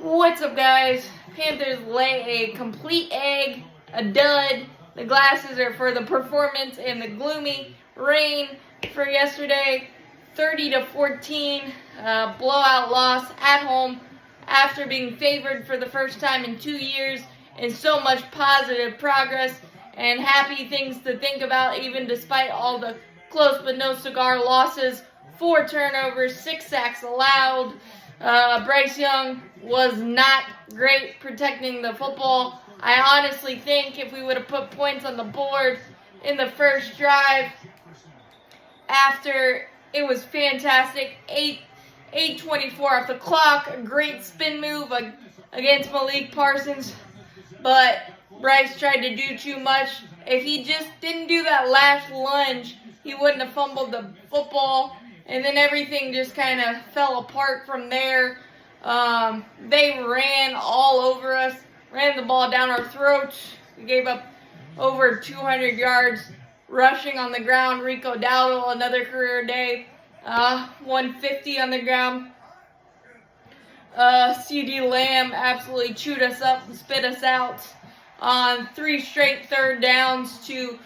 What's up, guys? Panthers lay a complete egg, a dud. The glasses are for the performance and the gloomy rain for yesterday. 30-14 blowout loss at home after being favored for the first time in 2 years, and so much positive progress and happy things to think about even despite all the close but no cigar losses. 4 turnovers, 6 sacks allowed. Bryce Young was not great protecting the football. I honestly think if we would have put points on the board in the first drive after, it was fantastic. 8:24 off the clock, a great spin move against Malik Parsons, but Bryce tried to do too much. If he just didn't do that last lunge, he wouldn't have fumbled the football. And then everything just kind of fell apart from there. They ran all over us, ran the ball down our throats. We gave up over 200 yards rushing on the ground. Rico Dowdle, another career day, 150 on the ground. CD Lamb absolutely chewed us up and spit us out on 3 straight third downs to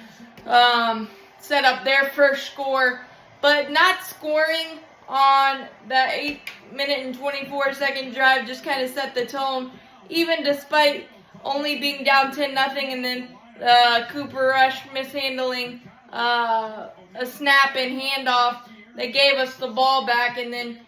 set up their first score. But not scoring on the 8-minute and 24-second drive just kind of set the tone, even despite only being down 10-0, and then Cooper Rush mishandling a snap and handoff that gave us the ball back, and then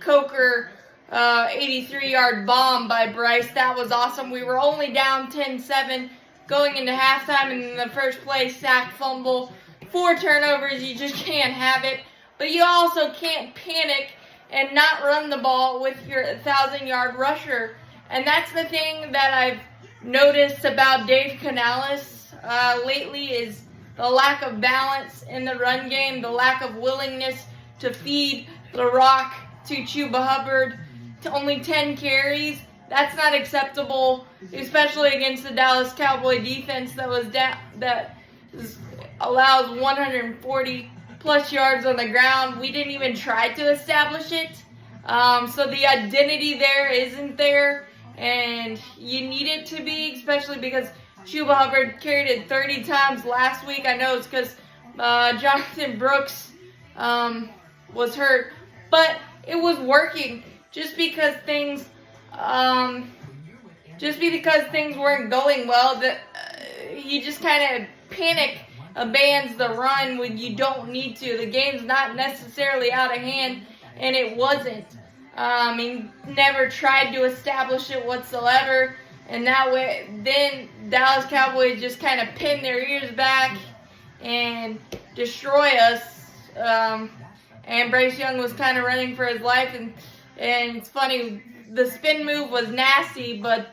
Coker 83-yard bomb by Bryce. That was awesome. We were only down 10-7 going into halftime, and in the first play, sack, fumble. 4 turnovers, you just can't have it. But you also can't panic and not run the ball with your 1,000-yard rusher. And that's the thing that I've noticed about Dave Canales lately, is the lack of balance in the run game, the lack of willingness to feed the rock to Chuba Hubbard to only 10 carries. That's not acceptable, especially against the Dallas Cowboy defense that allows 140 plus yards on the ground. We didn't even try to establish it. So the identity there isn't there, and you need it to be, especially because Chuba Hubbard carried it 30 times last week. I know it's because Jonathan Brooks was hurt, but it was working. Just because things weren't going well, that you just kind of panic abandons the run when you don't need to. The game's not necessarily out of hand, and it wasn't. He never tried to establish it whatsoever, and that way, then Dallas Cowboys just kind of pin their ears back and destroy us. And Bryce Young was kind of running for his life, and it's funny, the spin move was nasty, but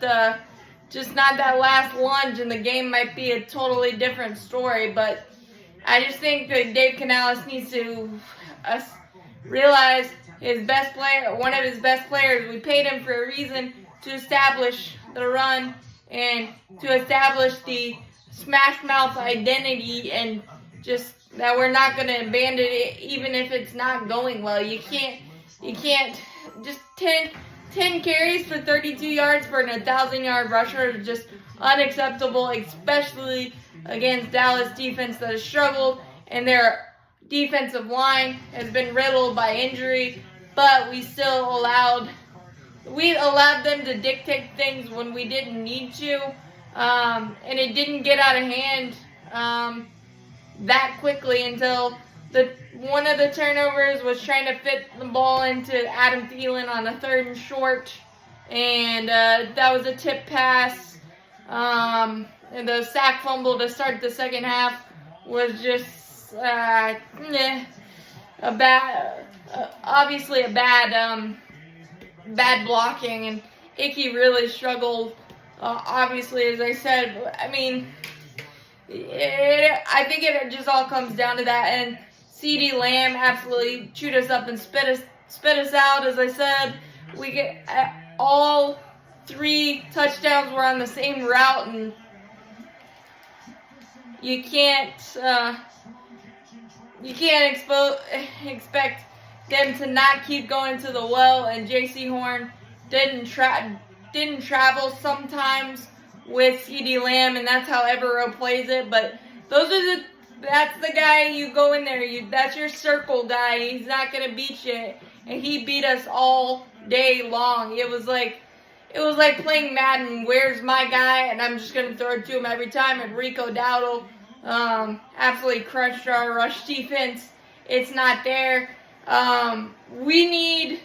just not that last lunge, and the game might be a totally different story. But I just think that Dave Canales needs to realize one of his best players, we paid him for a reason, to establish the run and to establish the smash mouth identity, and just that we're not going to abandon it even if it's not going well. You can't just 10 carries for 32 yards for an 1,000-yard rusher is just unacceptable, especially against Dallas defense that has struggled, and their defensive line has been riddled by injury. But we allowed them to dictate things when we didn't need to, and it didn't get out of hand that quickly until one of the turnovers was trying to fit the ball into Adam Thielen on a 3rd and short, and that was a tip pass. And the sack fumble to start the second half was just obviously a bad blocking, and Icky really struggled. Obviously, as I said, I mean, I think it just all comes down to that, and CD Lamb absolutely chewed us up and spit us out. As I said, we get all 3 touchdowns were on the same route, and you can't expect them to not keep going to the well. And J.C. Horn didn't travel sometimes with CeeDee Lamb, and that's how Evero plays it. But that's the guy you go in there. That's your circle guy. He's not gonna beat you, and he beat us all day long. It was like playing Madden. Where's my guy? And I'm just gonna throw it to him every time. And Rico Dowdle absolutely crushed our rush defense. It's not there. We need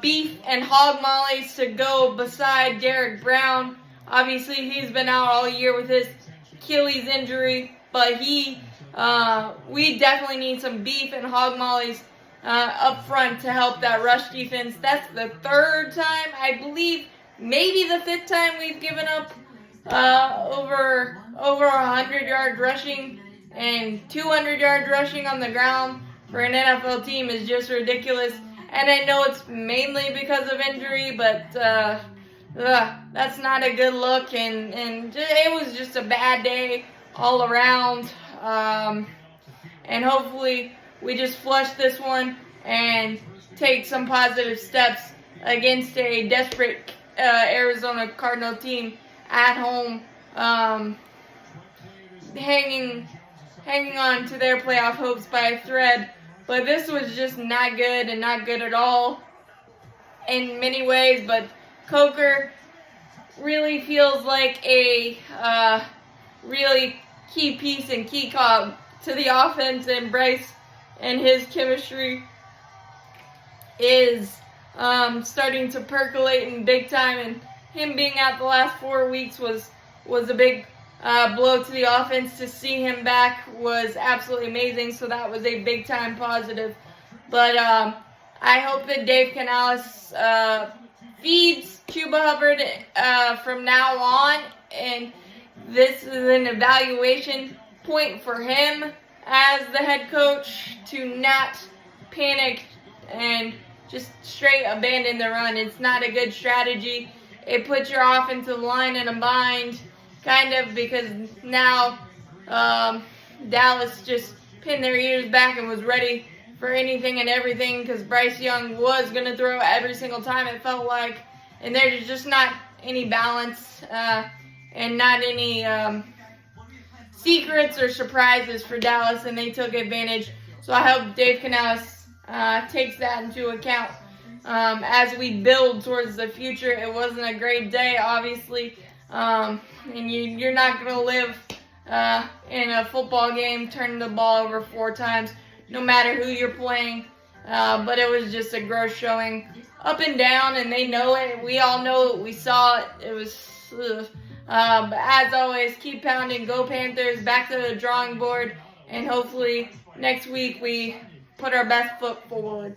beef and hog mollies to go beside Derek Brown. Obviously, he's been out all year with his Achilles injury, but we definitely need some beef and hog mollies up front to help that rush defense. That's the third time, I believe, maybe the fifth time we've given up over 100 yards rushing, and 200 yards rushing on the ground for an NFL team is just ridiculous. And I know it's mainly because of injury, but that's not a good look, and it was just a bad day all around. And hopefully we just flush this one and take some positive steps against a desperate Arizona Cardinal team at home, hanging on to their playoff hopes by a thread. But this was just not good, and not good at all in many ways. But Coker really feels like a really key piece and key cog to the offense, and Bryce and his chemistry is starting to percolate in big time, and him being out the last 4 weeks was a big blow to the offense. To see him back was absolutely amazing, so that was a big time positive. But I hope that Dave Canales feeds Chuba Hubbard from now on, and this is an evaluation point for him as the head coach to not panic and just straight abandon the run. It's not a good strategy. It puts your offensive line in a bind, kind of, because now Dallas just pinned their ears back and was ready for anything and everything, because Bryce Young was going to throw every single time, it felt like. And there's just not any balance and not any secrets or surprises for Dallas, and they took advantage. So I hope Dave Canales takes that into account as we build towards the future. It wasn't a great day, obviously, and you're not going to live in a football game turning the ball over 4 times, no matter who you're playing. But it was just a gross showing, up and down, and they know it. We all know it. We saw it. It was but as always, keep pounding. Go Panthers. Back to the drawing board. And hopefully next week we put our best foot forward.